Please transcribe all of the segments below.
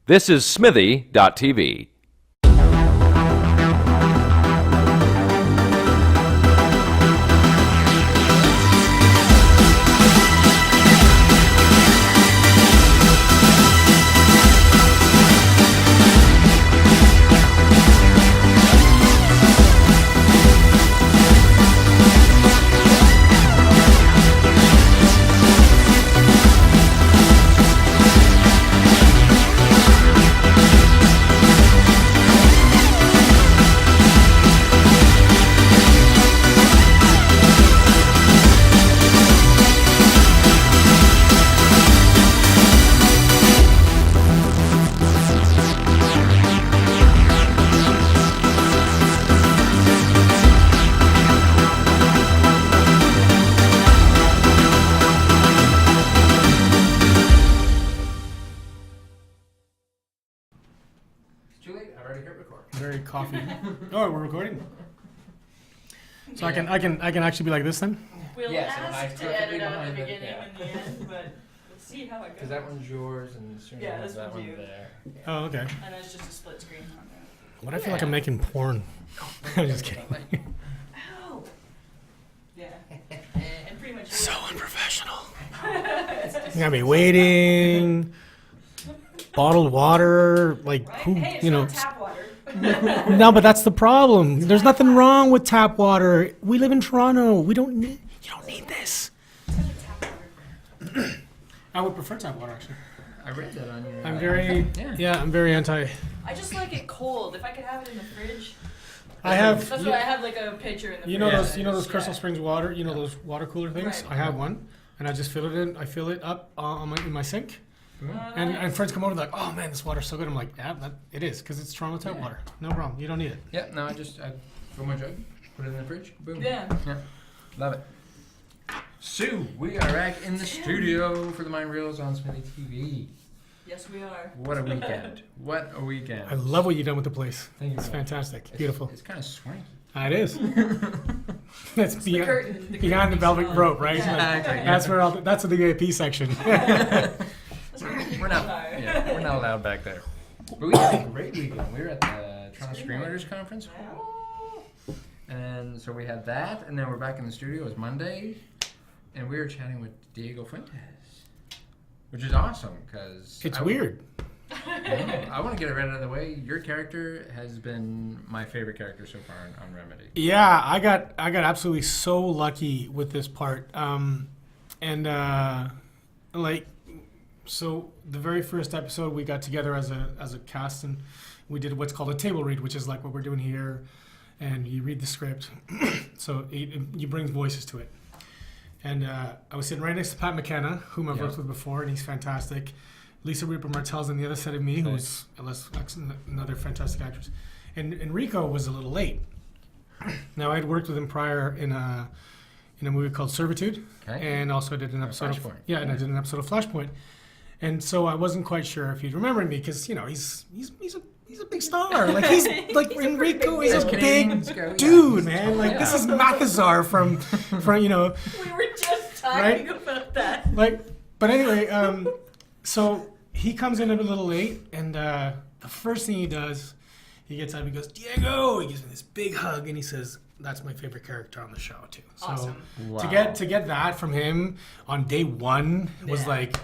This is Smithy.tv. Very coffee. Oh, we're recording. So I can actually be like this then. We'll ask to edit out the beginning and the end, but let's see how it goes. Because that one's yours and this that one's one you. there. Oh, okay. And it's just a split screen on there. What I feel like I'm making porn. I'm just kidding. Ow! Yeah. And pretty much So unprofessional. You gotta be waiting. Bottled water, like right? who, Hey, it's you know. not tap water. No, but that's the problem. There's nothing wrong with tap water. We live in Toronto. We don't need. You don't need this. It's only tap water. I would prefer tap water actually. I read that on your. I'm very. Yeah, I'm very anti. I just like it cold. If I could have it in the fridge. I have. That's why I have like a pitcher in the You fridge. know those. You know those Crystal Springs water. You know those water cooler things. Right. I have one, and I just fill it in. I fill it up in my sink. Nice. And friends come over and they're like, oh man, this water's so good. I'm like, yeah, it is, because it's Toronto tap water. No problem. You don't need it. Yeah, no, I fill my jug, put it in the fridge, boom. Yeah. Love it. So, we are back in the studio for the Mind Reels on Smithy TV. Yes, we are. What a weekend. What a weekend. I love what you've done with the place. Thank you. It's fantastic. Beautiful. It's kind of swanky. It is. That's It's the curtain. behind the velvet rope, right? Yeah. Exactly. That's where that's the VIP section. We're not allowed back there. But we had a great weekend. We were at the Toronto Screenwriters Conference. And so we had that, and then we're back in the studio. It was Monday, and we were chatting with Diego Fuentes, which is awesome because It's weird. I want to get it right out of the way. Your character has been my favorite character so far on Remedy. Yeah, I got absolutely so lucky with this part, so the very first episode we got together as a cast and we did what's called a table read, which is like what we're doing here, and you read the script, so you bring voices to it. And I was sitting right next to Pat McKenna, whom I've worked with before, and he's fantastic. Lisa Rupert Martell's on the other side of me, who's another fantastic actress. And Enrico was a little late. Now, I'd worked with him prior in a movie called Servitude, and also did an episode of Flashpoint. And I did an episode of Flashpoint. And so I wasn't quite sure if he'd remember me because he's a big star. Like he's like Enrico is a big dude, man. Like this is Mathazar from We were just talking about that. But anyway, so he comes in a little late, and the first thing he does, he gets up, he goes, Diego. He gives me this big hug, and he says, "That's my favorite character on the show too." So awesome. to get that from him on day one was like.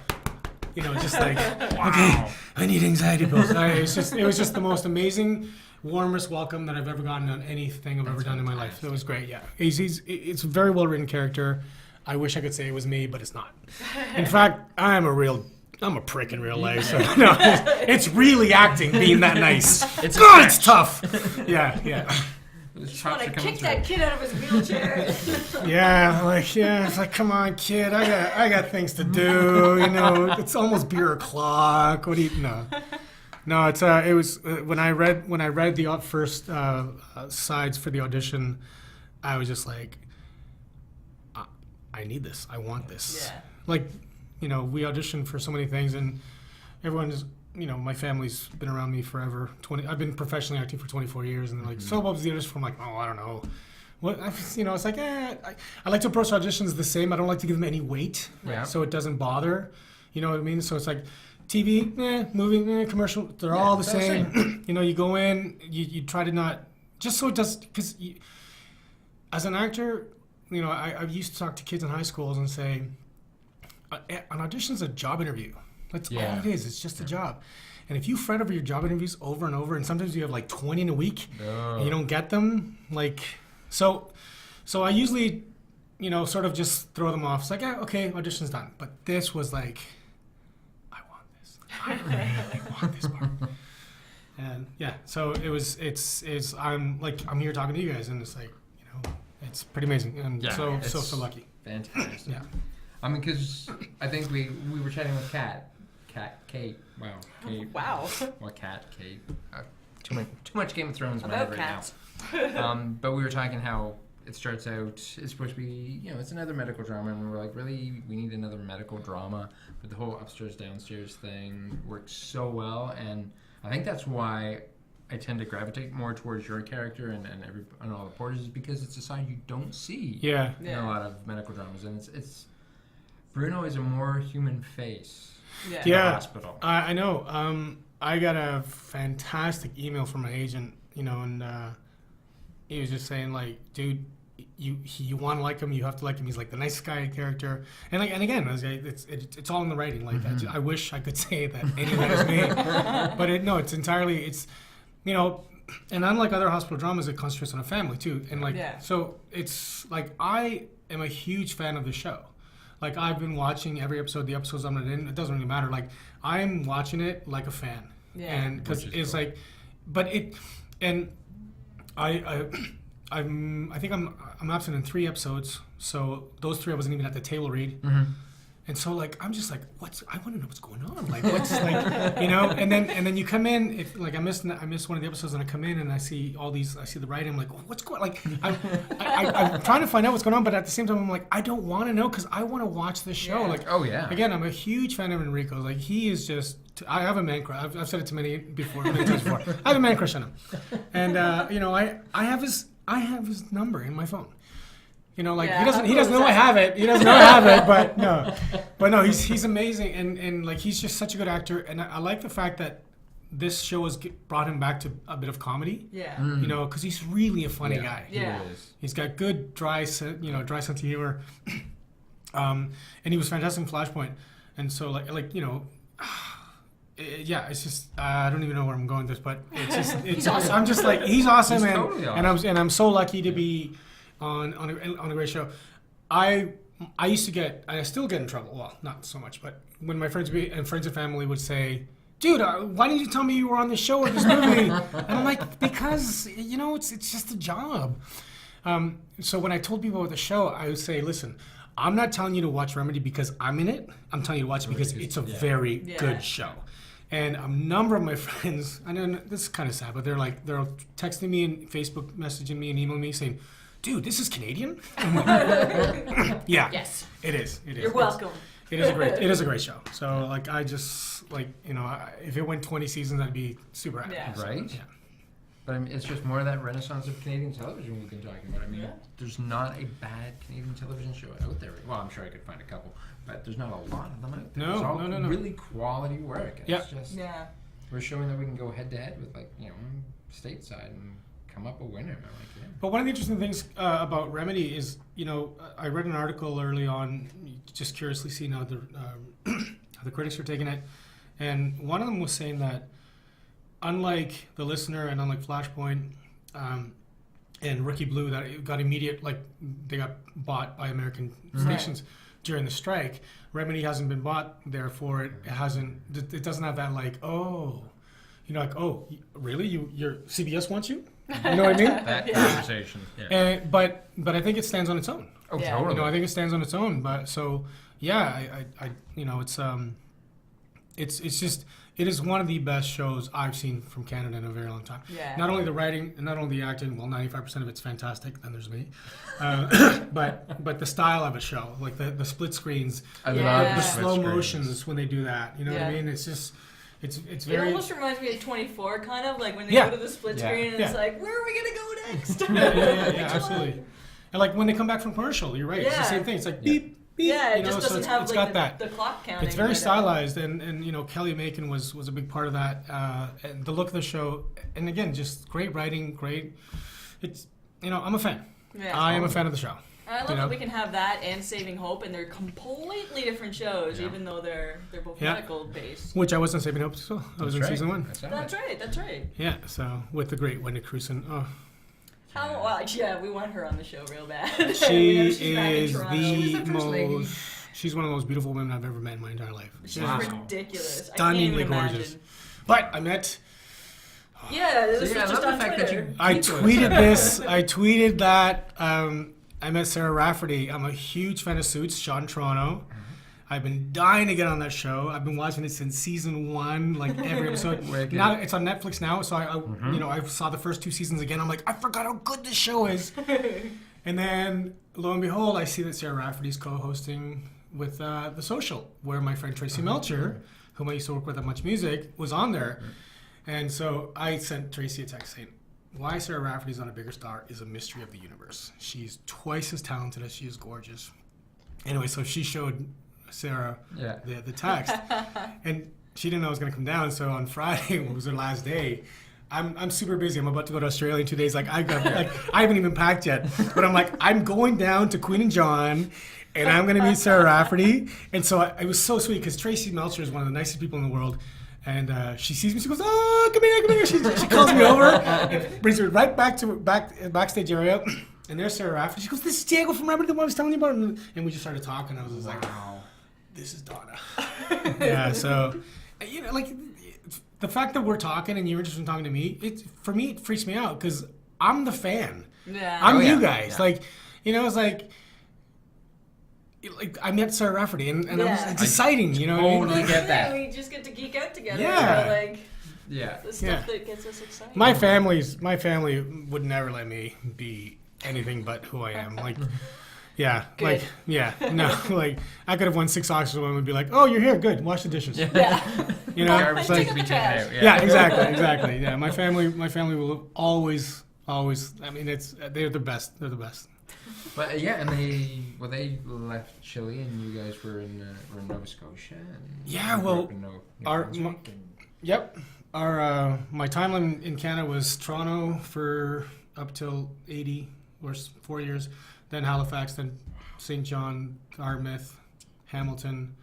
Just like, okay, I need anxiety pills. It was just the most amazing, warmest welcome that I've ever gotten on anything I've ever done in my life. It was great, yeah. It's a very well-written character. I wish I could say it was me, but it's not. In fact, I'm a prick in real life. So no, it's really acting being that nice. It's tough. Yeah. Just want to kick that kid out of his wheelchair. It's like, come on, kid, I got things to do. It's almost beer o'clock. What do you? No. It was when I read the first sides for the audition, I was just like, I need this. I want this. Yeah. Like, we auditioned for so many things, and everyone is. My family's been around me forever. I've been professionally acting for 24 years, and they're like, so what was the audition for? I'm like, I don't know. What it's like, I like to approach auditions the same. I don't like to give them any weight, so it doesn't bother. You know what I mean? So it's like, TV, movie, commercial, they're all the same. You know, you go in, you try to not, just so it does, because as an actor, you know, I used to talk to kids in high schools and say, an audition's a job interview. That's all it is. It's just a job. And if you fret over your job interviews over and over, and sometimes you have like 20 in a week, and you don't get them, like, so I usually, you know, sort of just throw them off. It's like, yeah, okay, audition's done. But this was like, I want this. I really want this part. And yeah, so I'm here talking to you guys, and it's like, you know, it's pretty amazing. And so lucky. Fantastic. Yeah. I mean, because I think we were chatting with Kate. Wow. Kate. Wow. What Kat? Kate. Too much Game of Thrones in my About head cats. right now. But we were talking how it starts out, it's supposed to be, you know, it's another medical drama, and we were like, really, we need another medical drama. But the whole upstairs, downstairs thing works so well, and I think that's why I tend to gravitate more towards your character and all the Porters, is because it's a side you don't see in a lot of medical dramas, and it's Bruno is a more human face. In the hospital. I know. I got a fantastic email from my agent, you know, and he was just saying, like, dude, you want to like him, you have to like him. He's like the nice guy character, and again, it's all in the writing. Like, I wish I could say that any of that is me, but it's entirely, you know, and unlike other hospital dramas, it concentrates on a family too, and so it's like I am a huge fan of the show. Like, I've been watching every episode, the episodes I'm in, it doesn't really matter. Like, I'm watching it like a fan. Yeah. And because it's cool. Like, but it, and I think I'm absent in 3 episodes. So those 3 I wasn't even at the table read. Mm-hmm. And so, like, I'm just like, I want to know what's going on. Like, what's like, you know? And then you come in, if like I missed one of the episodes, and I come in and I see all these, I see the writing. I'm like, what's going? Like, I'm trying to find out what's going on, but at the same time, I'm like, I don't want to know because I want to watch this show. Yeah. Like, again, I'm a huge fan of Enrico. Like, he is just. I have a man crush. I've said it to many times before. I have a man crush on him, and you know, I have his number in my phone. You know, like, he doesn't know I have it. He doesn't know I have it, but no, he's amazing, and like, he's just such a good actor, and I like the fact that this show has brought him back to a bit of comedy. Yeah. You know, because he's really a funny guy. Yeah. He's got good dry sense of humor, and he was fantastic in Flashpoint, and so like you know. It's just I don't even know where I'm going with this, but it's awesome. I'm just like, he's awesome, he's totally awesome. And I'm so lucky to be on a great show. I used to get, and I still get in trouble. Well, not so much, but when my friends and family would say, "Dude, why didn't you tell me you were on this show or this movie?" And I'm like, because you know, it's just a job. So when I told people about the show, I would say, listen, I'm not telling you to watch Remedy because I'm in it. I'm telling you to watch it because it's a very good show. And a number of my friends, I know this is kind of sad, but they're texting me and Facebook messaging me and emailing me saying, "Dude, this is Canadian?" I'm like, yeah. Yes. It is. You're welcome. It is a great show. So like, I just like, you know, if it went 20 seasons, I'd be super happy. Yeah. Right? Yeah. But I mean, it's just more of that renaissance of Canadian television we've been talking about. I mean, there's not a bad Canadian television show out there. Well, I'm sure I could find a couple, but there's not a lot of them out there. No, it's all no. really quality work. It's just, we're showing that we can go head to head with, like, you know, stateside and come up a winner. Like, But one of the interesting things about Remedy is, you know, I read an article early on, just curiously seeing how the critics are taking it, and one of them was saying that, unlike The Listener and unlike Flashpoint and Rookie Blue, that it got immediate, like, they got bought by American stations during the strike, Remedy hasn't been bought, therefore it doesn't have that, like, oh, you know, like, oh, really? Your CBS wants you? You know what I mean? That conversation. Yeah. But I think it stands on its own. Oh, totally. You know, I think it stands on its own. But so, yeah, I you know, it's just, it is one of the best shows I've seen from Canada in a very long time. Yeah. Not only the writing, and not only the acting. Well, 95% of it's fantastic. Then there's me. But the style of a show, like the split screens, the slow motions when they do that. You know what I mean? It's just, it's very. It almost reminds me of 24, kind of like when they go to the split screen and it's like, where are we gonna go next? Yeah, absolutely. And like when they come back from commercial, you're right. It's the same thing. It's like beep, beep, Yeah, it you know, just so doesn't have it's like got that. the clock counting. It's very but, stylized, and you know, Kelly Macon was a big part of that. And the look of the show, and again, just great writing, great. It's, you know, I'm a fan. Yeah. I am a fan of the show. I love you know? that we can have that and Saving Hope, and they're completely different shows, Yeah. even though they're both Yeah. medical based. Which I was in Saving Hope as well. I was in That's right. season 1. That's right. That's right. Yeah, so with the great Wendy Crewson. Oh, How? Well, yeah, we want her on the show real bad. she Whenever she's back in is Toronto. the first lady. most. She's one of the most beautiful women I've ever met in my entire life. She's Wow. ridiculous. Stunningly I can't even gorgeous. imagine. But I met. Yeah, this See, I was just love the on fact that Twitter. you- I Keep going. tweeted this. I tweeted that. I met Sarah Rafferty. I'm a huge fan of Suits. Shot in Toronto. I've been dying to get on that show. I've been watching it since season 1, like every episode. Wicked. Now it's on Netflix now, so I you know, I saw the first 2 seasons again. I'm like, I forgot how good this show is. And then lo and behold, I see that Sarah Rafferty's co-hosting with The Social, where my friend Tracy Melcher, whom I used to work with at Much Music, was on there. And so I sent Tracy a text saying, why Sarah Rafferty's not a bigger star is a mystery of the universe. She's twice as talented as she is gorgeous. Anyway, so she showed Sarah Yeah. the text, and she didn't know it was going to come down. So on Friday, what was her last day, I'm super busy. I'm about to go to Australia in 2 days. Like I haven't even packed yet, but I'm like, I'm going down to Queen and John, and I'm going to meet Sarah Rafferty. And so it was so sweet because Tracy Melcher is one of the nicest people in the world. And she sees me, she goes, "Oh, come here!" She calls me over and brings me right backstage area. And there's Sarah Rafferty. She goes, "This is Diego from Remember the One I was telling you about?" And we just started talking. I was just like, Wow. "This is Donna." Yeah. So, you know, like the fact that we're talking and you're interested in talking to me, for me it freaks me out because I'm the fan. Yeah. I'm Oh, yeah. you guys. Yeah. Like, you know, it's like I met Sarah Rafferty, and Yeah. it's exciting. You know what I mean? totally Like, get that. We just get to geek out together. Yeah. Like Yeah. the stuff Yeah. that gets us excited. my family would never let me be anything but who I am. Like, yeah, Good. like, yeah, no, like I could have won 6 Oscars and would be like, "Oh, you're here, good, wash the dishes." Yeah. You know, Garbage it's Take like, out to be the taken trash. out. yeah, exactly. Yeah, my family will always. I mean, they're the best. They're the best. But yeah, and they left Chile, and you guys were in Nova Scotia. And Yeah, you grew well, up in New our- Brunswick, and- Yep. Our my timeline in Canada was Toronto for up till 80 or 4 years, then Halifax, then St. John, Dartmouth, Hamilton,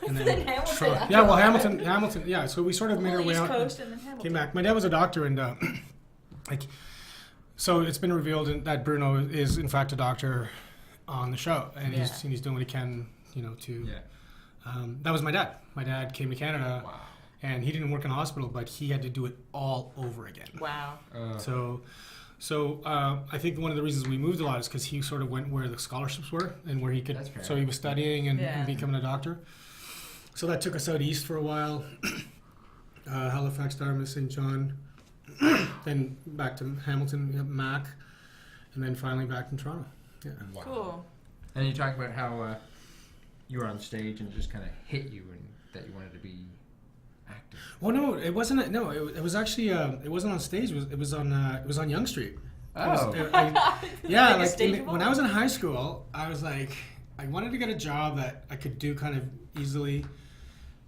and Then Hamilton Toronto. after Yeah, well, that. Hamilton. Yeah, so we sort of made our way East out. Coast and then Hamilton. Came back. My dad was a doctor, and like, so it's been revealed that Bruno is in fact a doctor on the show, and Yeah. he's doing what he can, you know, to. Yeah. That was my dad. My dad came to Canada. Wow. And he didn't work in a hospital, but he had to do it all over again. Wow. So I think one of the reasons we moved a lot is because he sort of went where the scholarships were and where he could. That's fair. So he was studying and Yeah. becoming a doctor. So that took us out east for a while. Halifax, Dartmouth, St. John, then back to Hamilton, Mac, and then finally back in Toronto. Yeah. Wow. Cool. And you talk about how you were on stage and it just kind of hit you, and that you wanted to be acting. Well, no, it wasn't. No, it was actually. It wasn't on stage. It was on Yonge Street. It was- Oh. yeah, Like a like stage when I was in high school, I was like, I wanted to get a job that I could do kind of easily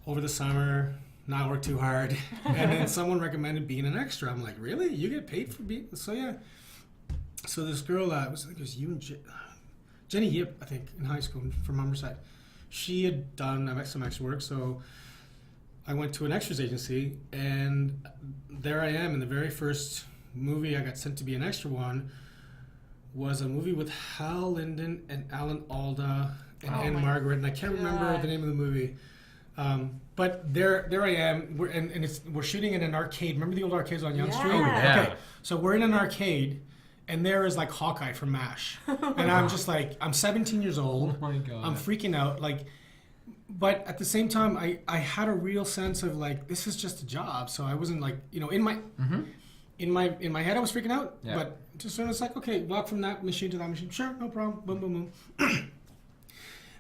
over the summer, not work too hard. And then someone recommended being an extra. I'm like, really? You get paid for being? So yeah. So this girl, I think it was you and Jenny Yip, I think, in high school from Humberside. She had done some extra work, so I went to an extras agency, and there I am in the very first movie I got sent to be an extra one was a movie with Hal Linden and Alan Alda and Oh Anne my Margaret, and I can't remember God. the name of the movie. But there I am, we're shooting in an arcade. Remember the old arcades on Yonge Street? Yeah. Oh, yeah. Okay, so we're in an arcade, and there is like Hawkeye from MASH, and I'm just like, I'm 17 years old. Oh my god. I'm freaking out, like, but at the same time, I had a real sense of like, this is just a job. So I wasn't like, you know, in my head I was freaking out. Yeah. But just sort of like, okay, walk from that machine to that machine. Sure, no problem. Boom, boom, boom.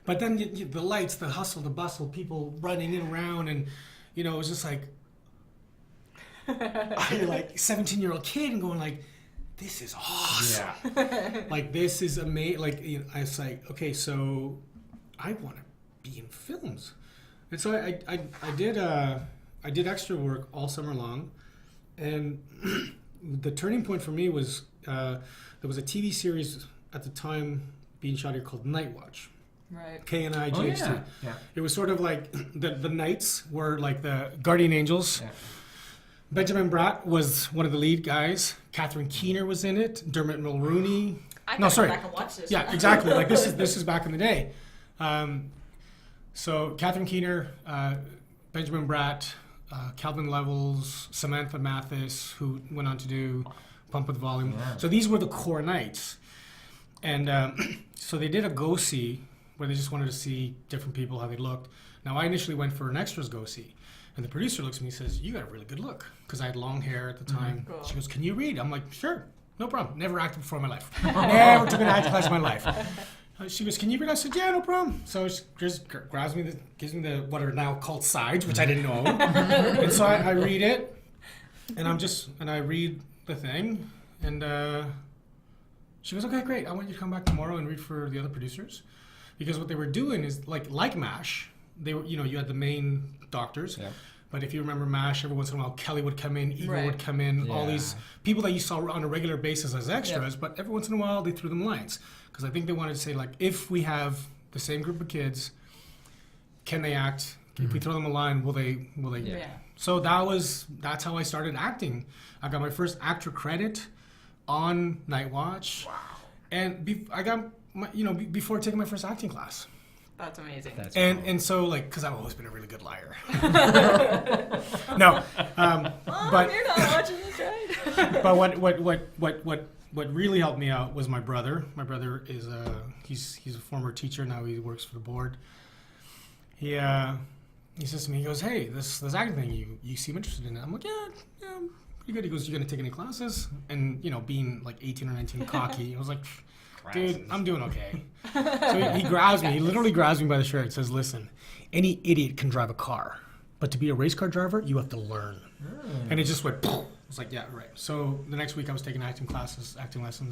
But then the lights, the hustle, the bustle, people running in around, and you know, it was just like, I'm like 17-year-old kid and going like, this is awesome. Yeah. Like this is amazing. Like, you know, I was like, okay, so I want to be in films. And so I did extra work all summer long, and the turning point for me was there was a TV series at the time being shot here called Night Watch. Right. KNIGHT. Oh, yeah. It was sort of like the Knights were like the guardian angels. Yeah. Benjamin Bratt was one of the lead guys. Catherine Keener was in it. Dermot Mulroney. I No, gotta sorry. go back and watch this. Yeah, exactly. Like this is back in the day. So Catherine Keener, Benjamin Bratt, Calvin Levels, Samantha Mathis, who went on to do Pump With Volume. Yeah. So these were the core Knights. And so they did a go-see where they just wanted to see different people, how they looked. Now, I initially went for an extras go-see. And the producer looks at me and says, you got a really good look. Because I had long hair at the time. Cool. She goes, can you read? I'm like, sure, no problem. Never acted before in my life. Never took an acting class in my life. She goes, can you read? I said, yeah, no problem. So she just grabs me, gives me the what are now called sides, which I didn't know. And so I read it. And I read the thing. And she goes, okay, great. I want you to come back tomorrow and read for the other producers. Because what they were doing is, like MASH, they were, you had the main doctors. Yeah. But if you remember MASH, every once in a while, Kelly would come in, Eva Right. would come in, all Yeah. these people that you saw on a regular basis as extras, but every once in a while, they threw them lines. Because I think they wanted to say, like, if we have the same group of kids, can they act? If we throw them a line, will they? Yeah. So that's how I started acting. I got my first actor credit on Night Watch. Wow. And I got my, before taking my first acting class. That's amazing. That's cool. And so, like, because I've always been a really good liar. No, but You're not watching this, right? but what really helped me out was my brother. My brother is he's a former teacher, now he works for the board. He says to me, he goes, hey, this acting thing, you seem interested in it. I'm like, yeah, I'm pretty good. He goes, you gonna take any classes? And being like 18 or 19, cocky, I was like, dude, I'm doing okay. So he grabs me. He literally grabs me by the shirt and says, listen, any idiot can drive a car. But to be a race car driver, you have to learn. And it just went, I was like, yeah, right. So the next week I was taking acting lessons.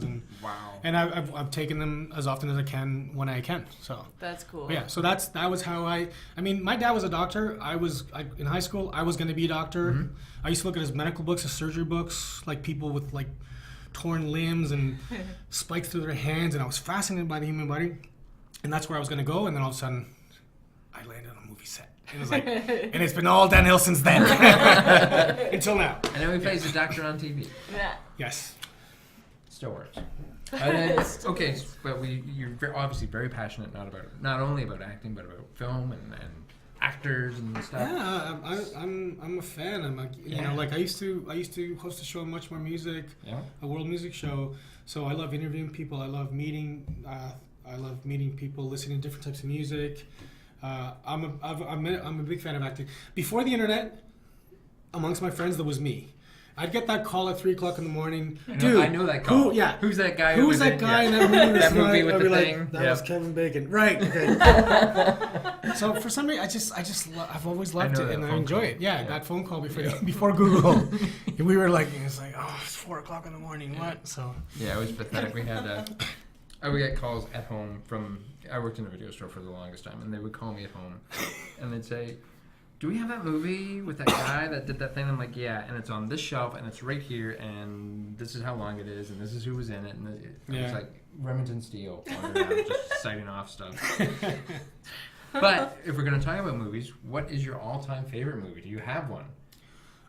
And Wow. and I've taken them as often as I can when I can. So That's cool. but yeah, so that was how I mean, my dad was a doctor. In high school, I was going to be a doctor. Mm-hmm. I used to look at his medical books, his surgery books, like people with like torn limbs and spikes through their hands, and I was fascinated by the human body, and that's where I was going to go. And then all of a sudden, I landed on a movie set. It was like, and it's been all downhill since then until now. And then he plays a doctor on TV. Yeah. Yes. Still works. Okay, but you're obviously very passionate not only about acting but about film and actors and stuff. Yeah, I'm a fan. I'm like, like I used to host a show on Much More Music, a world music show. So I love interviewing people. I love meeting people, listening to different types of music. I'm a big fan of acting. Before the internet, amongst my friends, there was me. I'd get that call at 3:00 in the morning. Dude, I know that call. Who's that guy? Who's that guy in that movie? That movie with I'd the be like, thing? that Yep. was Kevin Bacon. Right. Okay. So for some reason, I've always loved know it that and I phone enjoy call. it. Yeah, Yeah. that phone call before Google. And we were like, it's like, it's 4:00 in the morning. What? So. Yeah, it was pathetic. We had I would get calls at home I worked in a video store for the longest time, and they would call me at home, and they'd say, do we have that movie with that guy that did that thing? I'm like, yeah, and it's on this shelf, and it's right here, and this is how long it is, and this is who was in it, and it was like Remington Steele, just citing off stuff. But if we're going to talk about movies, what is your all-time favorite movie? Do you have one?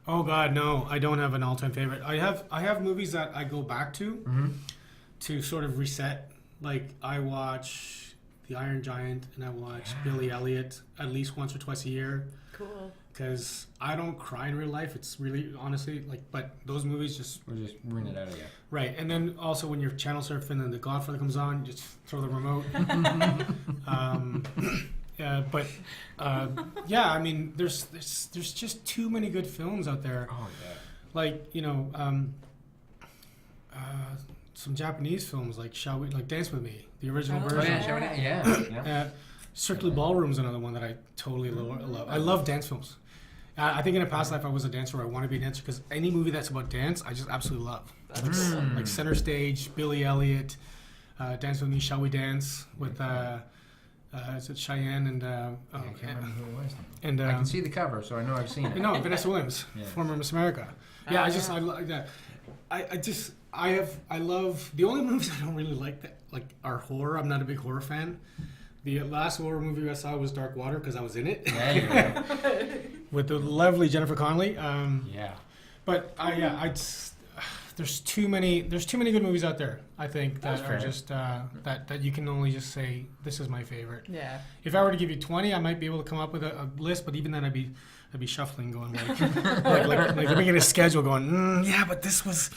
Oh God, no! I don't have an all-time favorite. I have movies that I go back to sort of reset. Like I watch The Iron Giant and I watch Billy Elliot at least once or twice a year. Cool. Because I don't cry in real life. It's really honestly but those movies just We'll just ring it out again. right. And then also when you're channel surfing and The Godfather comes on, you just throw the remote. I mean, there's just too many good films out there. Oh yeah. Like some Japanese films like Dance With Me, the original Oh, version. yeah. Strictly Ballroom's another one that I totally love. I love dance films. I think in a past life I was a dancer. Or I want to be a dancer because any movie that's about dance, I just absolutely love. Like Center Stage, Billy Elliot, Dance With Me, Shall We Dance with Is it Cheyenne and I can't remember who it was. and I can see the cover, so I know I've seen it. no, Vanessa Williams, Yeah. former Miss America. Yeah, I love the only movies I don't really like that are horror. I'm not a big horror fan. The last horror movie I saw was Dark Water because I was in it. Yeah, you go. With the lovely Jennifer Connelly. Yeah. But there's too many good movies out there. I think that That's are fair. just that you can only just say this is my favorite. Yeah. If I were to give you 20, I might be able to come up with a list. But even then, I'd be shuffling, going like making a schedule, going yeah, but this was.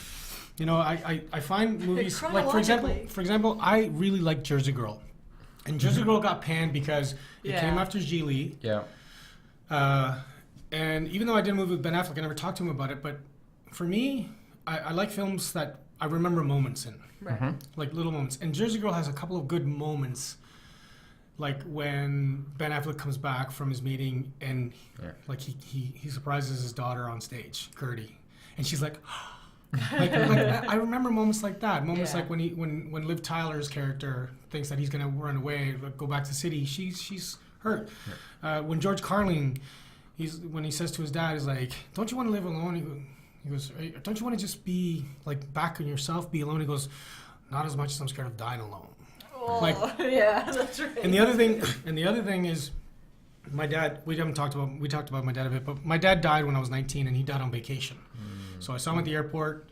I find movies like for example, I really like Jersey Girl, and Jersey Girl got panned because it came after Gigli. Yeah. And even though I did a movie with Ben Affleck, I never talked to him about it. But for me, I like films that I remember moments in, Right. like little moments. And Jersey Girl has a couple of good moments, like when Ben Affleck comes back from his meeting and like he surprises his daughter on stage, Gertie, and she's like. I remember moments like that. Moments like when Liv Tyler's character thinks that he's gonna run away, go back to the city. She's hurt. Yeah. When George Carlin, when he says to his dad, he's like, "Don't you want to live alone?" He goes, "Don't you want to just be like back on yourself, be alone?" He goes, "Not as much as I'm scared of dying alone." Oh, Like- yeah, that's right. And the other thing is, my dad. We talked about my dad a bit, but my dad died when I was 19, and he died on vacation. So I saw him at the airport,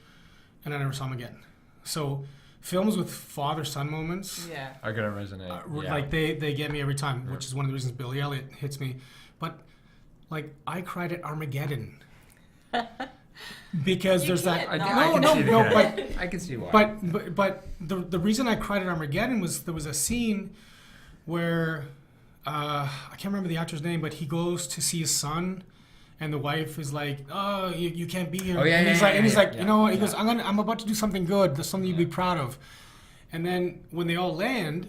and I never saw him again. So films with father-son moments, Yeah. Are gonna resonate. like they get me every time, which is one of the reasons Billy Elliot hits me. But like I cried at Armageddon because there's that. I No, can see the no, connection. I can see why. But the reason I cried at Armageddon was there was a scene where I can't remember the actor's name, but he goes to see his son, and the wife is like, "Oh, you can't be here." Oh, yeah, and he's yeah, like, yeah, and he's yeah, like, yeah, you know, he yeah. goes, "I'm about to do something good. There's something you'd be proud of." And then when they all land,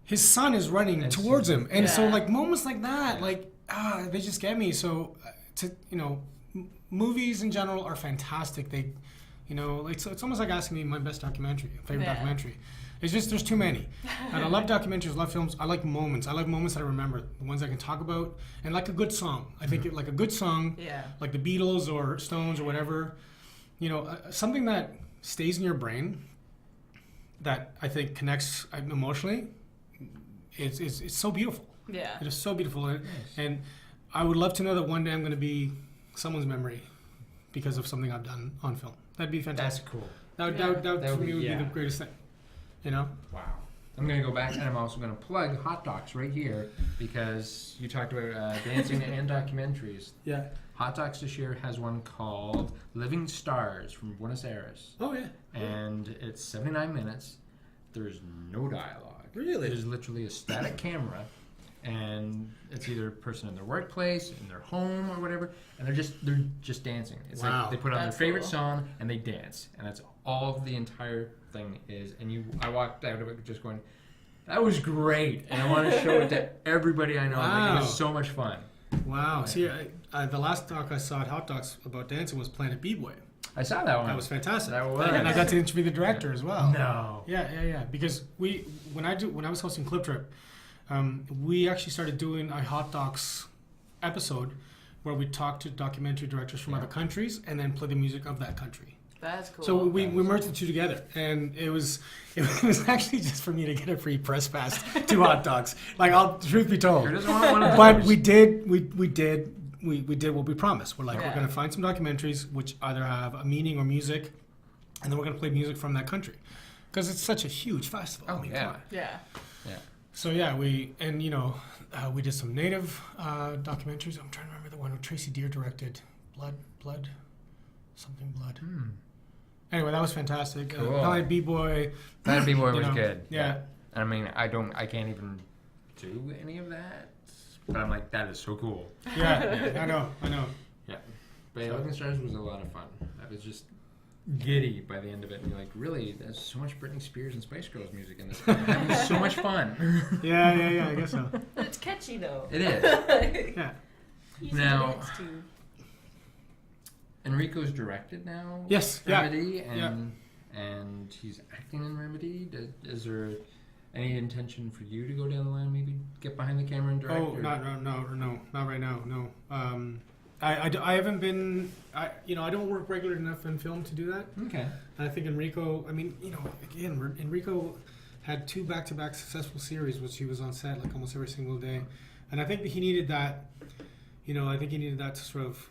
his son is running And towards him, and so Yeah. like moments like that, like they just get me. So movies in general are fantastic. They, like so it's almost like asking me my best favorite Yeah. documentary. It's just there's too many, and I love documentaries, love films. I like moments. I like moments that I remember, the ones I can talk about, and like a good song. I think like a good song, Yeah. like the Beatles or Stones or whatever, something that stays in your brain, that I think connects emotionally. It's so beautiful. Yeah. It is so beautiful, and I would love to know that one day I'm going to be someone's memory because of something I've done on film. That'd be fantastic. That's cool. That That for would me be- would be yeah. the greatest thing. Wow. I'm going to go back and I'm also going to plug Hot Docs right here because you talked about dancing and documentaries. Yeah. Hot Docs this year has one called Living Stars from Buenos Aires. Oh yeah. And it's 79 minutes. There's no dialogue. Really? There's literally a static camera, and it's either a person in their workplace, in their home, or whatever, and they're just dancing. It's Wow. like they put on That's their favorite cool. song and they dance, and that's all the entire thing is. And I walked out of it just going, "That was great," and I want to show it to everybody I know. Like, it Wow. was so much fun. Wow. See, the last talk I saw at Hot Docs about dancing was Planet B-Boy. I saw that one. That was fantastic. That was. And I got to interview the director as well. No. Yeah. Because when I was hosting Clip Trip, we actually started doing a Hot Docs episode where we talk to documentary directors from other countries and then play the music of that country. That's cool. So we merged the two together, and it was actually just for me to get a free press pass to Hot Docs. Like, truth be told, You're just one of but those. we did what we promised. We're like, Yeah. we're gonna find some documentaries which either have a meaning or music, and then we're gonna play music from that country, because it's such a huge festival. Oh, I mean, yeah. come on. Yeah. So yeah, we did some native documentaries. I'm trying to remember the one where Tracy Deer directed, Blood. Anyway, that was fantastic. Cool. Planet B-Boy. That B-Boy you was know, good. Yeah. I mean, I can't even do any of that, but I'm like, that is so cool. Yeah. I know. Yeah. But yeah, Living Stars was a lot of fun. I was just giddy by the end of it, and you're like, really, there's so much Britney Spears and Spice Girls music in this. I'm having so much fun. Yeah. I guess so. It's catchy though. It is. Yeah. Easy Now- to dance to. Enrico's directed now. Yes, yeah, Remedy, and he's acting in Remedy. Is there Any intention for you to go down the line, maybe get behind the camera and direct? Oh, not right now. No. I haven't been. I don't work regularly enough in film to do that. Okay. And I think Enrico. I mean, again, Enrico had 2 back-to-back successful series, which he was on set like almost every single day, and I think that he needed that. I think he needed that to sort of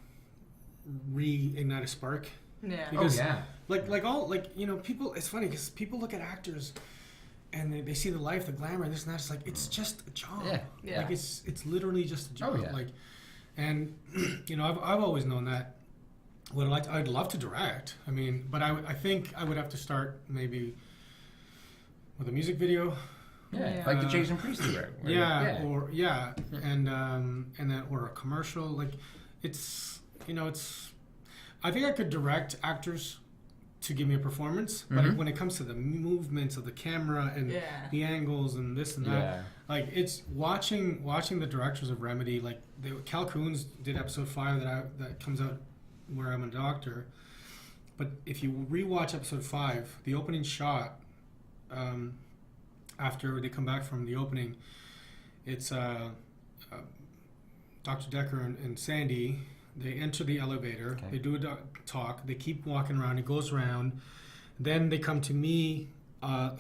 reignite a spark. Yeah. Because, yeah. People. It's funny because people look at actors. And they see the life, the glamour, and this and that. It's like it's just a job. Yeah. Like it's literally just a job. Oh, yeah. Like, and I've always known that. I'd love to direct. I mean, but I think I would have to start maybe with a music video. Yeah. Like the Jason Priestley route. And then or a commercial. Like, it's. I think I could direct actors to give me a performance, but when it comes to the movements of the camera and the angles and this and that, like it's watching the directors of Remedy, like Cal Coons did episode 5 that comes out where I'm a doctor, but if you rewatch episode 5, the opening shot, after they come back from the opening, it's Dr. Decker and Sandy. They enter the elevator. Okay. They do a talk. They keep walking around. It goes around. Then they come to me,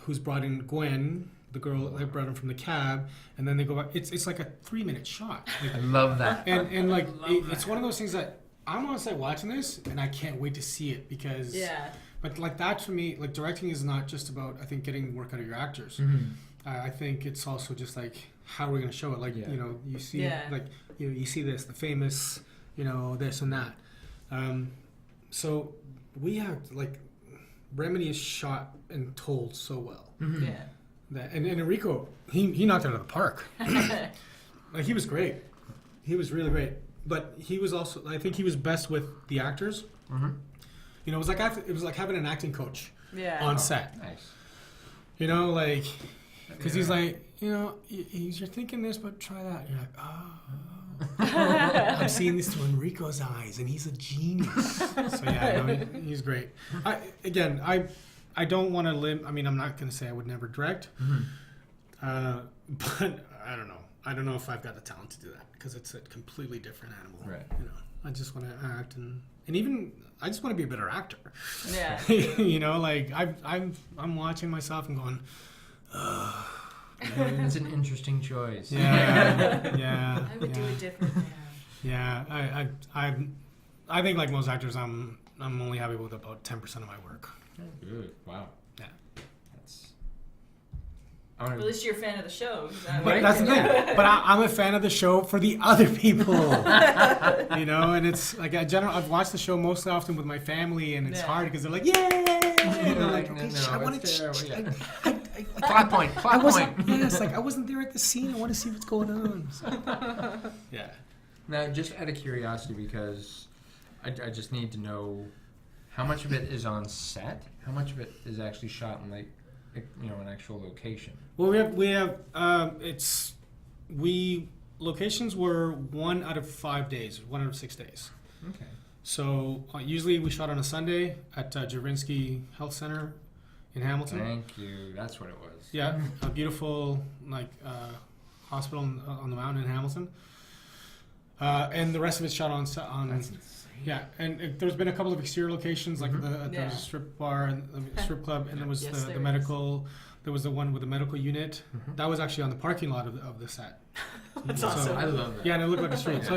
who's brought in Gwen, the girl that brought him from the cab. And then they go back. It's like a 3-minute shot. Like, I love that. And like it's one of those things that I'm on set watching this, and I can't wait to see it because. Yeah. But like that for me, like directing is not just about I think getting work out of your actors. I think it's also just like how are we going to show it? Like you see like you see this the famous. This and that. So we have, like, Remedy is shot and told so well. Yeah. That and Enrico, he knocked it out of the park. Like, he was great. He was really great. But he was also, I think he was best with the actors. It was like having an acting coach on set. Nice. Because he's like, you're thinking this, but try that. You're like, I'm seeing this through Enrico's eyes, and he's a genius. So he's great. I don't want to live. I mean, I'm not going to say I would never direct, but I don't know. I don't know if I've got the talent to do that because it's a completely different animal. Right. I just want to act and even I just want to be a better actor. Yeah. I'm watching myself and going. It's an interesting choice. Yeah. I would do it differently. Yeah, I think like most actors, I'm only happy with about 10% of my work. Oh, good. Wow. Yeah. Well, at least you're a fan of the show. But that's the thing. But I'm a fan of the show for the other people. And it's like I've watched the show most often with my family, and it's hard because they're like, yay! And I'm like, okay, I want to. Plot point. Yes, like I wasn't there at the scene. I want to see what's going on. So. Yeah. Now, just out of curiosity, because I just need to know how much of it is on set, how much of it is actually shot in an actual location. Well, locations were 1 out of 5 days, 1 out of 6 days. Okay. So usually we shot on a Sunday at Jawrinski Health Center in Hamilton. Thank you. That's what it was. Yeah, a beautiful hospital on the mountain in Hamilton. And the rest of it's shot on. That's insane. Yeah, and there's been a couple of exterior locations like the strip bar and the strip club, and there was the medical. There was the one with the medical unit. That was actually on the parking lot of the set. That's awesome. I love that. Yeah, and it looked like a street. So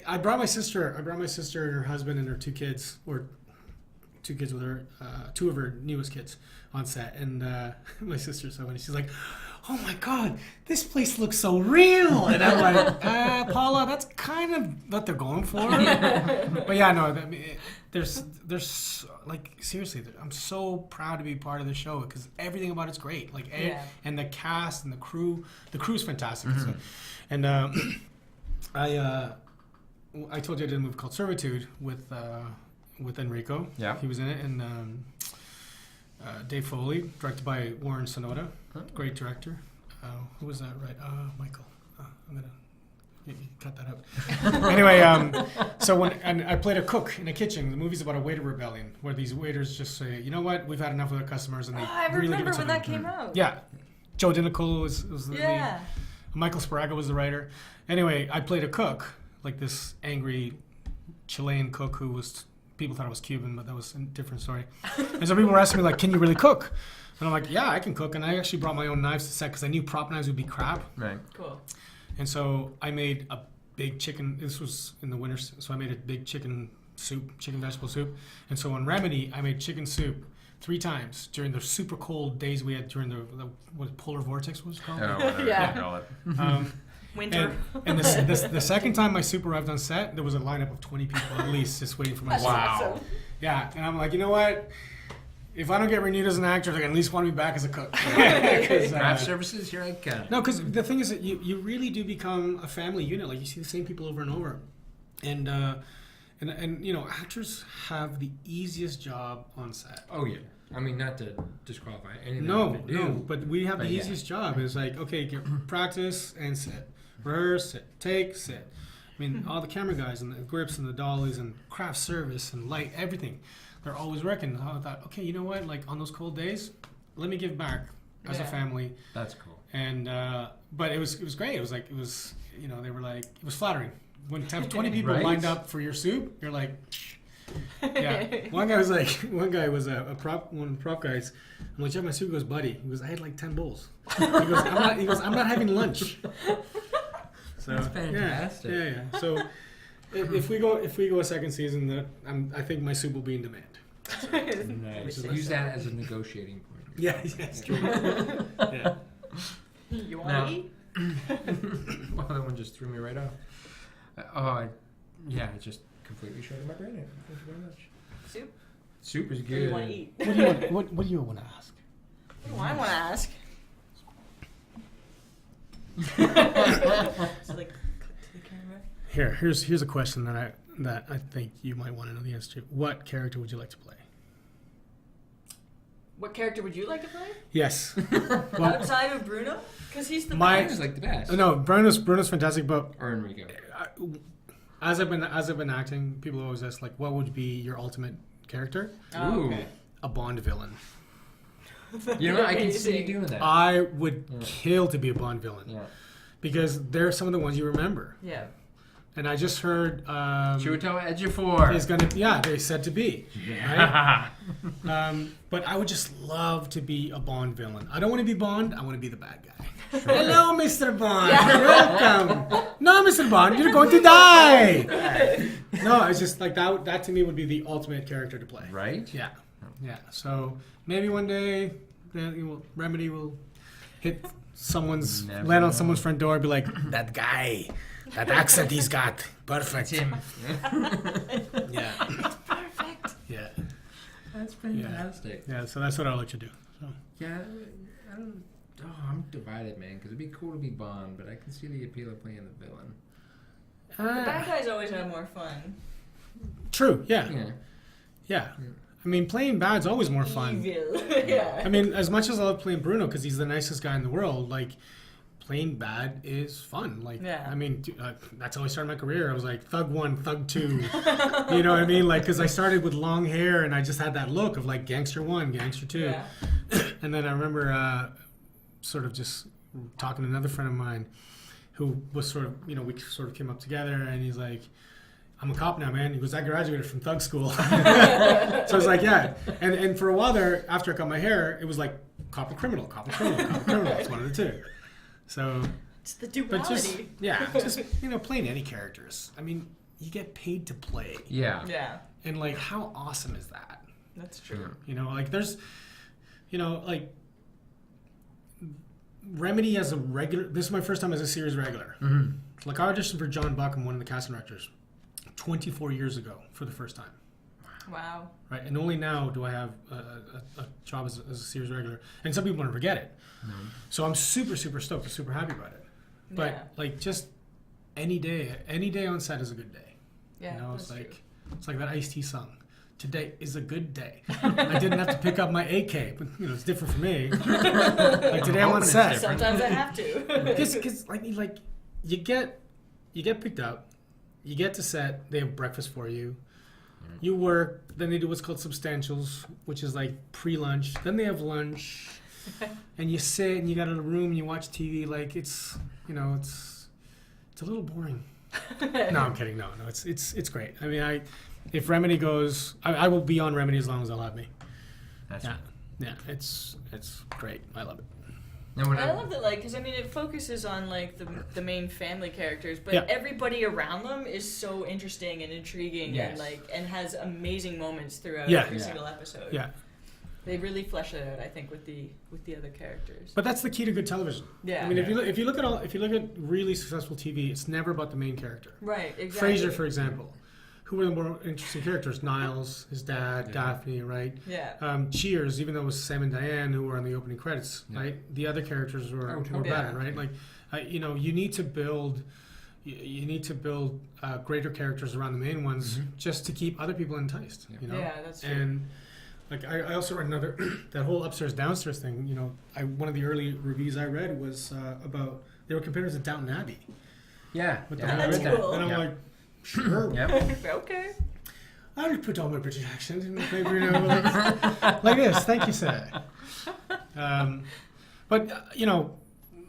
I brought my sister. And her husband and her 2 kids, or 2 kids with her, 2 of her newest kids on set. And my sister's so funny. She's like, "Oh my God, this place looks so real." And I'm like, Paula, that's kind of what they're going for. But yeah, no, there's like seriously, I'm so proud to be part of the show because everything about it's great. Like, and the cast and the crew's fantastic. So, and I told you I did a movie called Servitude with Enrico. Yeah, he was in it, and Dave Foley, directed by Warren Sonoda, great director. Who was that? Right, Michael. I'm gonna cut that out. Anyway, and I played a cook in a kitchen. The movie's about a waiter rebellion, where these waiters just say, "You know what? We've had enough of our customers," and they I really remember give it to when them. that came out. Yeah, Joe Dinicola was the lead. Yeah. Michael Sparaga was the writer. Anyway, I played a cook, like this angry Chilean cook who was, people thought I was Cuban, but that was a different story. And so people were asking me, like, can you really cook? And I'm like, yeah, I can cook. And I actually brought my own knives to set because I knew prop knives would be crap. Right. Cool. And so I made a big chicken, this was in the winter, so I made a big chicken vegetable soup. And so on Remedy, I made chicken soup 3 times during the super cold days we had during the what polar vortex was it called? Oh, whatever Yeah. you call it. Winter. And the second time my soup arrived on set, there was a lineup of 20 people at least just waiting for my soup. Awesome. Yeah, and I'm like, you know what? If I don't get renewed as an actor, they at least want me back as a cook. 'Cause, Craft services, here I come. no, because the thing is that you really do become a family unit. Like you see the same people over and over, and you know, actors have the easiest job on set. Oh yeah. I mean, not to disqualify anything. No, they do. no, but we have the But yeah. easiest job. It's like, okay, get practice and sit, rehearse, sit, take, sit. I mean, all the camera guys and the grips and the dollies and craft service and light, everything, they're always working. I thought, okay, you know what? Like on those cold days, let me give back as a Yeah. family. That's cool. And but it was great. It was like you know, they were like, it was flattering when to have 20 people Right? lined up for your soup. You're like, yeah. One guy was one of the prop guys. I'm like, check my soup. He goes, buddy. He goes, I had like 10 bowls. He goes, I'm not having lunch. So That's fantastic. Yeah. So if we go a second season, I think my soup will be in demand. Nice. Use that as a negotiating point. Yeah, it's true. Yeah. You want Now- to eat? Well, that one just threw me right off. Yeah, it just completely shredded my brain. Thank you very much. Soup? Soup is What do good. you want to eat? What do you want to ask? What do I want to ask? So like, click to the camera. Here's a question that I think you might want to know the answer to. What character would you like to play? What character would you like to play? Yes. Outside of Bruno? Because he's the My- best. Bruno's like the best. No, Bruno's fantastic, but Or Enrico. as I've been acting, people always ask like, what would be your ultimate character? Oh, Ooh. okay. A Bond villain. You know what? I can see you Amazing. doing that. I would kill to be a Bond villain Yeah. because they're some of the ones you remember. Yeah. And I just heard Chiwetel Ejiofor. is gonna they said to be. Yeah. But I would just love to be a Bond villain. I don't want to be Bond. I want to be the bad guy. Hello, Mr. Bond. Welcome. No, Mr. Bond, you're going to die. No, it's just like that. That to me would be the ultimate character to play. Right? Yeah. So maybe one day, Remedy will hit someone's Never land on know. someone's front door and be like, that guy, that accent he's got, perfect. That's him. Yeah. Perfect. Yeah. That's fantastic. Yeah. So that's what I'll let you do. So. Yeah, I don't. Oh, I'm divided, man. Because it'd be cool to be Bond, but I can see the appeal of playing the villain. The bad guys always have more fun. True. Yeah. Yeah. Yeah. I mean, playing bad's always more fun. Evil. Yeah. I mean, as much as I love playing Bruno because he's the nicest guy in the world, like playing bad is fun. Like, Yeah. I mean, that's how I started my career. I was like Thug 1, Thug 2. You know what I mean? Like, because I started with long hair and I just had that look of like Gangster 1, Gangster 2. Yeah. And then I remember sort of just talking to another friend of mine who was sort of, we sort of came up together and he's like, I'm a cop now, man. He goes, I graduated from thug school. So I was like, yeah. And for a while there, after I cut my hair, it was like cop or criminal, cop or criminal, cop or criminal. It's one of the two. So, It's the but duality. just playing any characters. I mean, you get paid to play. Yeah. Yeah. And like, how awesome is that? That's true. Like there's, like Remedy as a regular. This is my first time as a series regular. Mm-hmm. Like I auditioned for John Buck, one of the casting directors, 24 years ago for the first time. Wow. Right, and only now do I have a job as a series regular. And some people never get it. Mm-hmm. So I'm super, super stoked and super happy about it. But Yeah. like just any day on set is a good day. Yeah. It's that's like true. it's like that Ice-T song. Today is a good day. I didn't have to pick up my AK, but it's different for me. Like today I'm on Hoping it's set. different. Sometimes I have to. Because like you get picked up, you get to set, they have breakfast for you, you work, then they do what's called substantials, which is like pre-lunch, then they have lunch, and you sit and you got in a room and you watch TV. Like it's a little boring. No, I'm kidding. No, it's great. I mean, if Remedy goes, I will be on Remedy as long as they'll have me. That's Yeah, it's great. I love it. And I love that, like, because I mean, it focuses on like the main family characters, but Yeah. everybody around them is so interesting and intriguing, Yes. and has amazing moments throughout Yeah. every Yeah. single episode. Yeah, They really flesh it out, I think, with the other characters. but that's the key to good television. Yeah. I mean, if you look at really successful TV, it's never about the main character. Right, exactly. Frasier, for example, who were the more interesting characters? Niles, his dad, Daphne, right? Yeah. Cheers, even though it was Sam and Diane who were on the opening credits, Yeah. right? The other characters were totally. better, right? Like, you need to build. You need to build greater characters around the main ones just to keep other people enticed. Yeah. You know? Yeah, that's true. And like I also read another that whole upstairs downstairs thing. You know, one of the early reviews I read was about they were compared to Downton Abbey. Yeah. With Yeah, the I whole- That's read that. cool. And I'm Yeah. like, sure. Yep. Okay. I'll put on my British accent and maybe like this. Thank you, sir. But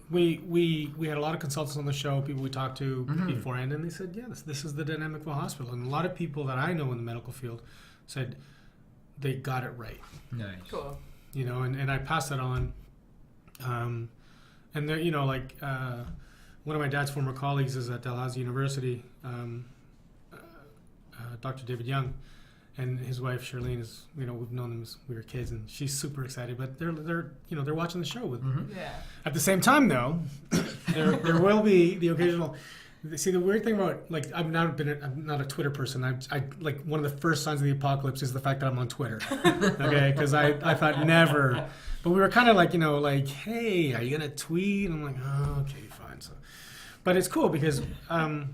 we had a lot of consultants on the show, people we talked to beforehand, and they said, yeah, this is the dynamic of a hospital. And a lot of people that I know in the medical field said they got it right. Nice. Cool. You know, and I passed that on. And there, one of my dad's former colleagues is at Dalhousie University, Dr. David Young, and his wife Charlene is, we've known them as we were kids, and she's super excited. But they're watching the show with. Yeah. At the same time, though, there will be the occasional. See, the weird thing about, like, I'm not a Twitter person. I like, one of the first signs of the apocalypse is the fact that I'm on Twitter. Okay, because I thought never. But we were kind of like, hey, are you gonna tweet? And I'm like, oh, okay, fine. So, but it's cool because I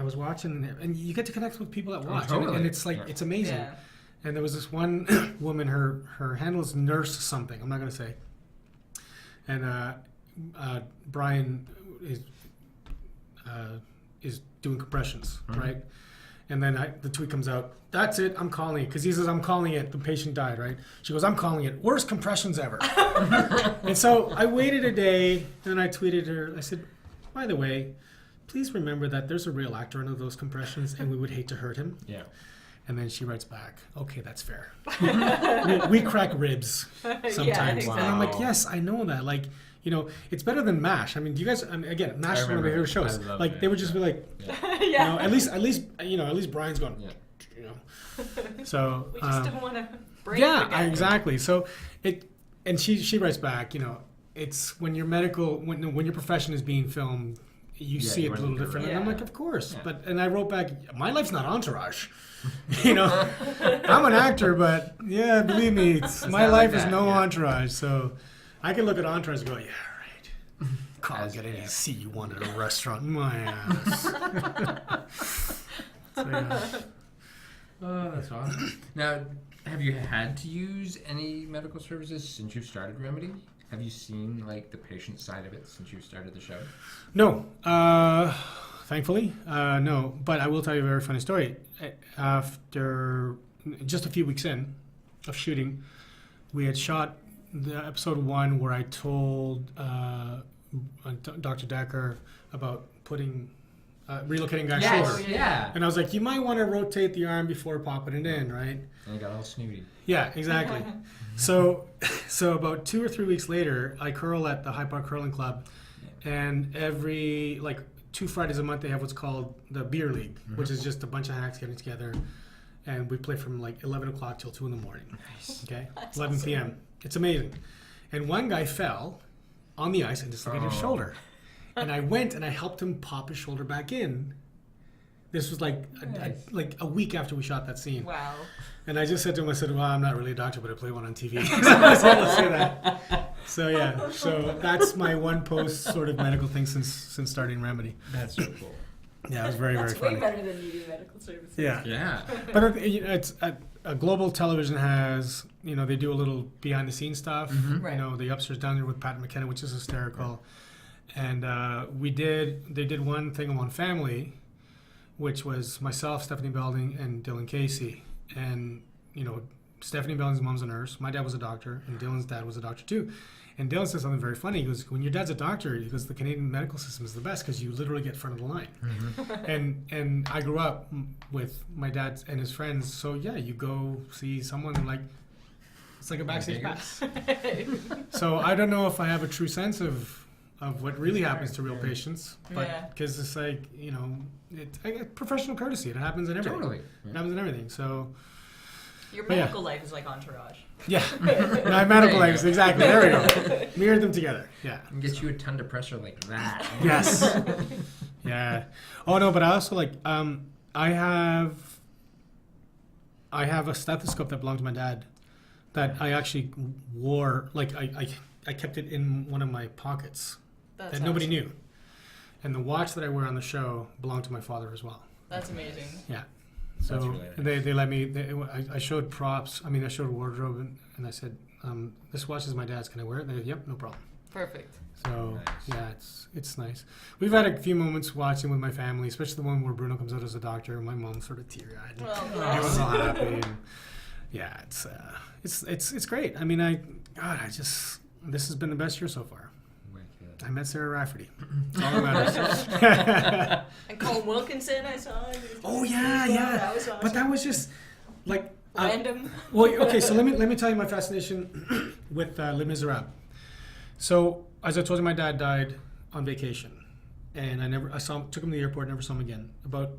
was watching, and you get to connect with people that watch, totally. and it's like it's amazing. Yeah. And there was this one woman, her handle is Nurse something. I'm not gonna say. And Brian is doing compressions, right? And then the tweet comes out, that's it, I'm calling it. Because he says, I'm calling it, the patient died, right? She goes, I'm calling it, worst compressions ever. And so I waited a day, and I tweeted her, I said, by the way, please remember that there's a real actor under those compressions, and we would hate to hurt him. Yeah. And then she writes back, okay, that's fair. we crack ribs sometimes. exactly. And I'm like, Wow. yes, I know that. Like, it's better than MASH. I mean, do you guys? Again, MASH is one of my remember. favorite shows. I love Like, it. they would just be like, Yeah. at least Brian's going. Yeah. So. We just don't want to break Yeah, the guy. exactly. So and she writes back. It's when your profession is being filmed, you see you it a wanna little do it different. right. And I'm Yeah. like, of course. Yeah. And I wrote back, my life's not Entourage. I'm an actor, but yeah, believe me, my not life like is that, no yeah. Entourage. So I can look at Entourage and go, yeah, right. Can't get any yeah. seat you want at a restaurant. My ass. So, yeah. Oh, that's awesome. Now, have you had to use any medical services since you started Remedy? Have you seen like the patient side of it since you started the show? No, thankfully, no. But I will tell you a very funny story. After just a few weeks in of shooting, we had shot the episode 1 where I told Dr. Decker about relocating guy's shoulder. Yeah. And I was like, you might want to rotate the arm before popping it in, right? And you got all snooty. Yeah, exactly. So about 2 or 3 weeks later, I curl at the Hyde Park Curling Club, and every 2 Fridays a month they have what's called the Beer League, which is just a bunch of hacks getting together, and we play from 11 o'clock till 2 in the morning. Nice. Okay, That's 11 awesome. p.m. It's amazing. And one guy fell on the ice and dislocated his Oh. shoulder, and I went and I helped him pop his shoulder back in. This was Nice. a week after we shot that scene. Wow. And I just said to him, I said, well, I'm not really a doctor, but I play one on TV. So I was able to say that. So, yeah. So that's my one post sort of medical thing since starting Remedy. That's so cool. Yeah, it was very, That's very way funny. better than needing medical services. Yeah. Yeah. But it's a global television has, they do a little behind the scenes stuff. Right. The upstairs down there with Pat McKenna, which is hysterical. And they did one thing on Family, which was myself, Stephanie Belding, and Dylan Casey. And, Stephanie Belling's mom's a nurse. My dad was a doctor, and Dylan's dad was a doctor too. And Dylan said something very funny. He goes, when your dad's a doctor, he goes, the Canadian medical system is the best because you literally get front of the line. And I grew up with my dad and his friends. So yeah, you go see someone and like, it's like a backstage pass. So I don't know if I have a true sense of what really happens to real patients, but because it's like, you know, professional courtesy. It happens in everything. Totally. It happens in everything. So Your medical life is like Entourage. yeah, my medical life, exactly. There we go. Mirrored them together. Yeah. And get you a ton of pressure like that. Yes. Yeah. Oh no, but I also like I have a stethoscope that belonged to my dad that I actually wore. Like I kept it in one of my pockets that nobody knew. And the watch that I wear on the show belonged to my father as well. That's amazing. Yeah. So really nice. They let me. I showed props. I mean, I showed wardrobe, and I said, "This watch is my dad's. Can I wear it?" And they said, "Yep, no problem." Perfect. So yeah, it's nice. We've had a few moments watching with my family, especially the one where Bruno comes out as a doctor, and my mom's sort of teary-eyed. Well, I was all happy. And yeah, it's great. I mean, this has been the best year so far. I met Sarah Rafferty. That's all that matters. And Colin Wilkinson, I saw. Oh yeah. That was awesome. But that was just like random. Well, okay. So let me tell you my fascination with Les Miserables. So as I told you, my dad died on vacation, and took him to the airport. Never saw him again. About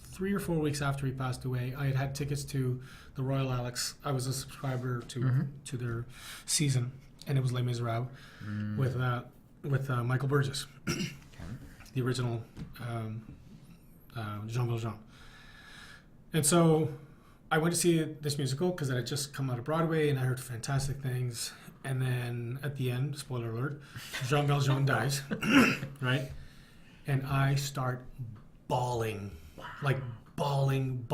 3 or 4 weeks after he passed away, I had tickets to the Royal Alex. I was a subscriber to their season, and it was Les Miserables with Michael Burgess, the original Jean Valjean. And so I went to see this musical because it had just come out of Broadway, and I heard fantastic things. And then at the end, spoiler alert, Jean Valjean dies, right? And I start bawling, like bawling.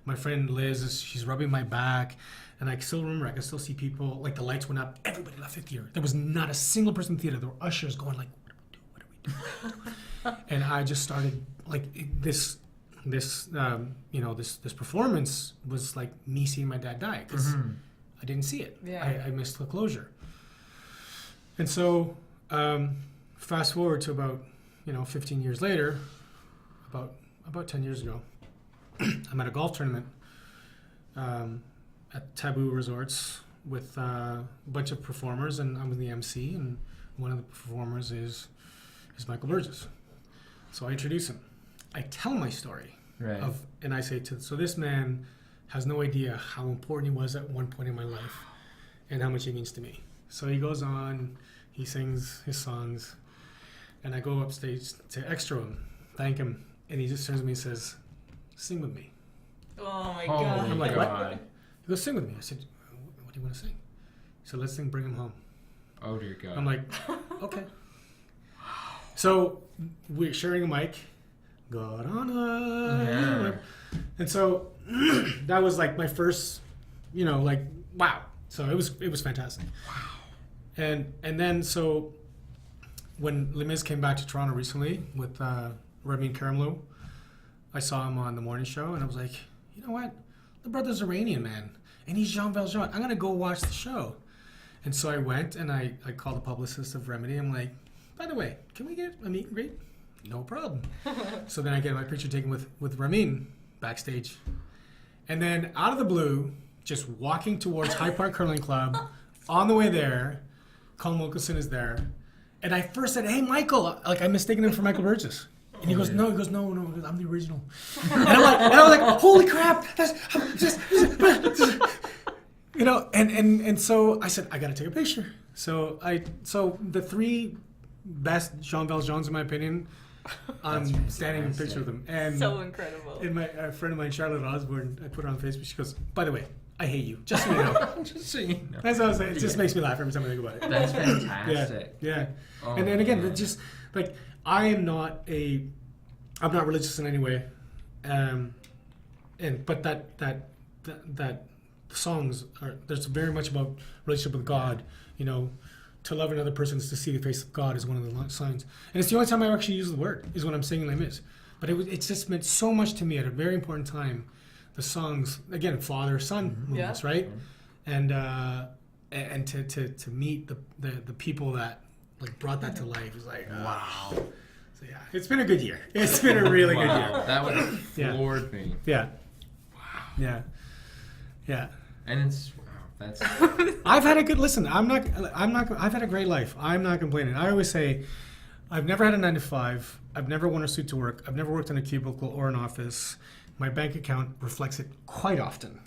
My friend Liz, she's rubbing my back. And I still remember, I can still see people, like the lights went up, everybody left the theater. There was not a single person in the theater. There were ushers going like, what do we do? And I just started, like, this performance was like me seeing my dad die, because I didn't see it. I missed the closure. And so fast forward to about, 15 years later, about 10 years ago, I'm at a golf tournament at Taboo Resorts with a bunch of performers, and I'm the MC, and one of the performers is Michael Burgess. So I introduce him. I tell my story and I say so this man has no idea how important he was at one point in my life and how much he means to me. So he goes on, he sings his songs, and I go upstage to extra him, thank him, and he just turns to me and says, "Sing with me." Oh my God. I'm like, what? He goes, "Sing with me." I said, "What do you want to sing?" He said, "Let's sing Bring Him Home." Oh dear God. I'm like, okay. So we're sharing a mic. God on us. And so that was like my first, wow. So it was fantastic. Wow. And then so when Les Mis came back to Toronto recently with Ramin Karimloo, I saw him on the morning show, and I was like, you know what? The brother's Iranian, man, and he's Jean Valjean. I'm gonna go watch the show. And so I went, and I called the publicist of Remedy. I'm like, by the way, can we get a meet and greet? No problem. So then I get my picture taken with Ramin backstage. And then out of the blue, just walking towards High Park Curling Club, on the way there, Colin Wilkinson is there. And I first said, "Hey, Michael," like I'm mistaken him for Michael Burgess. And he goes, no, I'm the original. And I was like, holy crap, that's just, and so I said, I gotta take a picture. So the 3 best Jean Valjeans, in my opinion, I'm standing in a picture of them. And so incredible. And a friend of mine, Charlotte Osborne, I put her on Facebook. She goes, "By the way, I hate you. Just so you know." Just so you know. That's what I was saying. It just makes me laugh every time I think about it. That's fantastic. Yeah. Oh, and then again, it's just like I'm not religious in any way, but that songs there's very much about relationship with God, to love another person is to see the face of God is one of the signs. And it's the only time I actually use the word is when I'm singing Les Mis. But it's just meant so much to me at a very important time the songs again, father son movements, right? And to meet the people that like brought that to life is like wow. So yeah, it's been a good year. It's been a really good year. That one floored me. Yeah. Wow. Yeah. And it's that's. I've had a good listen. I've had a great life. I'm not complaining. I always say, I've never had a 9 to 5. I've never worn a suit to work. I've never worked in a cubicle or an office. My bank account reflects it quite often.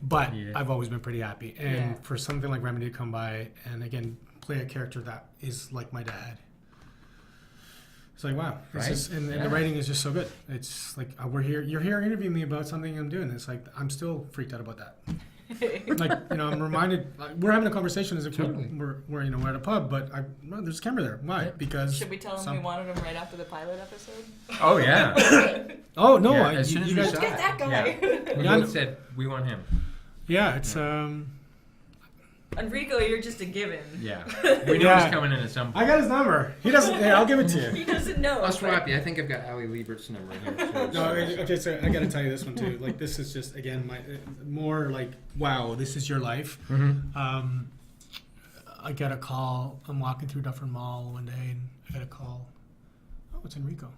But I've always been pretty happy. And for something like Remedy to come by and again play a character that is like my dad. It's like, wow. Right? And the writing is just so good. It's like, you're here interviewing me about something I'm doing. It's like, I'm still freaked out about that. Like, I'm reminded, we're having a conversation as if we're at a pub, but there's a camera there. Why? Because... Should we tell him we wanted him right after the pilot episode? Oh, yeah. Oh, no. Yeah, as soon as we guys get that guy. Yeah. We both said, we want him. Yeah, it's... Enrico, you're just a given. Yeah. We know he's coming in at some point. I got his number. He doesn't... Hey, I'll give it to you. He doesn't know. I'll swap you. I think I've got Ali Liebert's number here. No, okay, so I got to tell you this one, too. Like, this is just, again, more like, wow, this is your life. Mm-hmm. I get a call. I'm walking through Dufferin Mall one day, and I get a call. Oh, it's Enrico.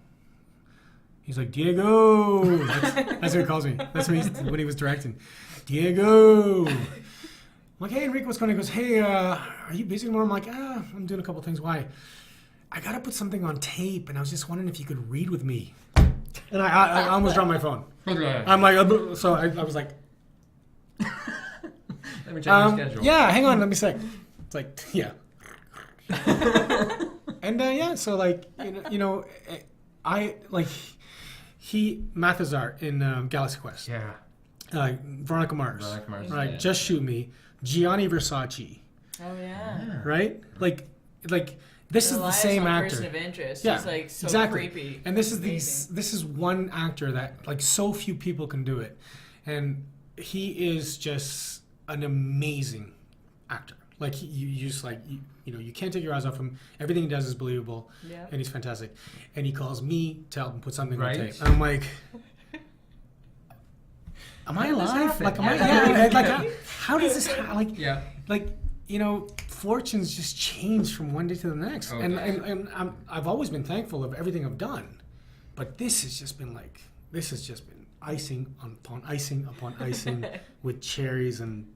He's like, Diego! That's what he calls me. That's what he was directing. Diego! I'm like, hey, Enrico, what's going on? He goes, hey, are you busy tomorrow? I'm like, I'm doing a couple things. Why? I got to put something on tape, and I was just wondering if you could read with me. And I almost dropped my phone. I'm like, so I was like... Let me check your schedule. Yeah, hang on, let me sec. It's like, yeah. And so like, I, like, Mathazar in Galaxy Quest. Yeah. Veronica Mars. Right, yeah. Just Shoot Me. Gianni Versace. Oh, yeah. Right? Like this is the same actor. Person of interest. Yeah, He's like so exactly. creepy. And this is one actor that like so few people can do it. And he is just an amazing actor. Like you just like you can't take your eyes off him. Everything he does is believable. Yeah. And he's fantastic. And he calls me to help him put something on tape. Right. I'm like, am I alive? Like, how does this happen? Like, fortunes just change from one day to the next. Oh, and I've always been thankful of everything I've done. But this has just been icing upon icing upon icing with cherries and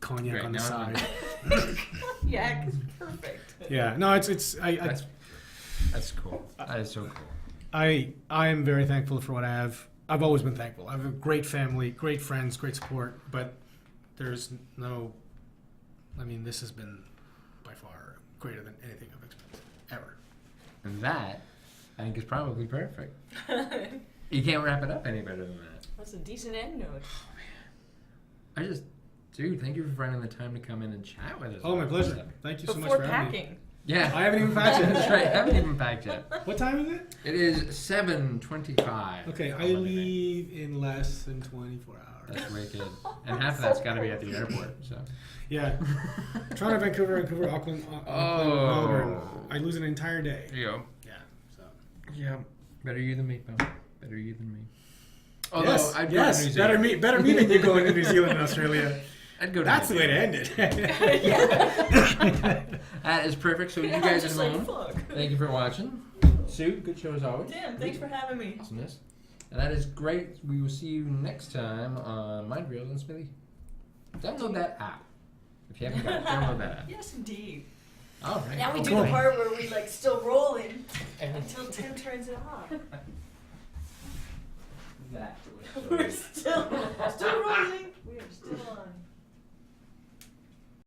cognac on the side. Yeah, it's perfect. Yeah, no, that's cool. That is so cool. I am very thankful for what I have. I've always been thankful. I have a great family, great friends, great support, but there's no... I mean, this has been by far greater than anything I've expected, ever. And that, I think, is probably perfect. You can't wrap it up any better than that. That's a decent end note. Oh, man. Dude, thank you for finding the time to come in and chat with us. Oh, my pleasure. Thank you so much for having me. Before packing. Yeah. I haven't even packed yet. That's right. I haven't even packed yet. What time is it? It is 7:25. Okay, I leave in less than 24 hours. That's wicked. And half of that's got to be at the airport, so. Yeah. Toronto, Vancouver, Auckland, Melbourne. I lose an entire day. Yeah. Yeah. So. Yeah. Better you than me, pal. Better you than me. Although I'd go to New Zealand. Better me than you going to New Zealand and Australia. I'd go to That's the way to end it. That is perfect. So you guys at home, thank you for watching. Sue, good show as always. Dan, thanks for having me. Awesomeness. And that is great. We will see you next time on Mind Reels and Smithy. Download that app. If you haven't got it, download that app. Yes, indeed. All right. Now we do the part where we still rolling until Tim turns it off. That was We're still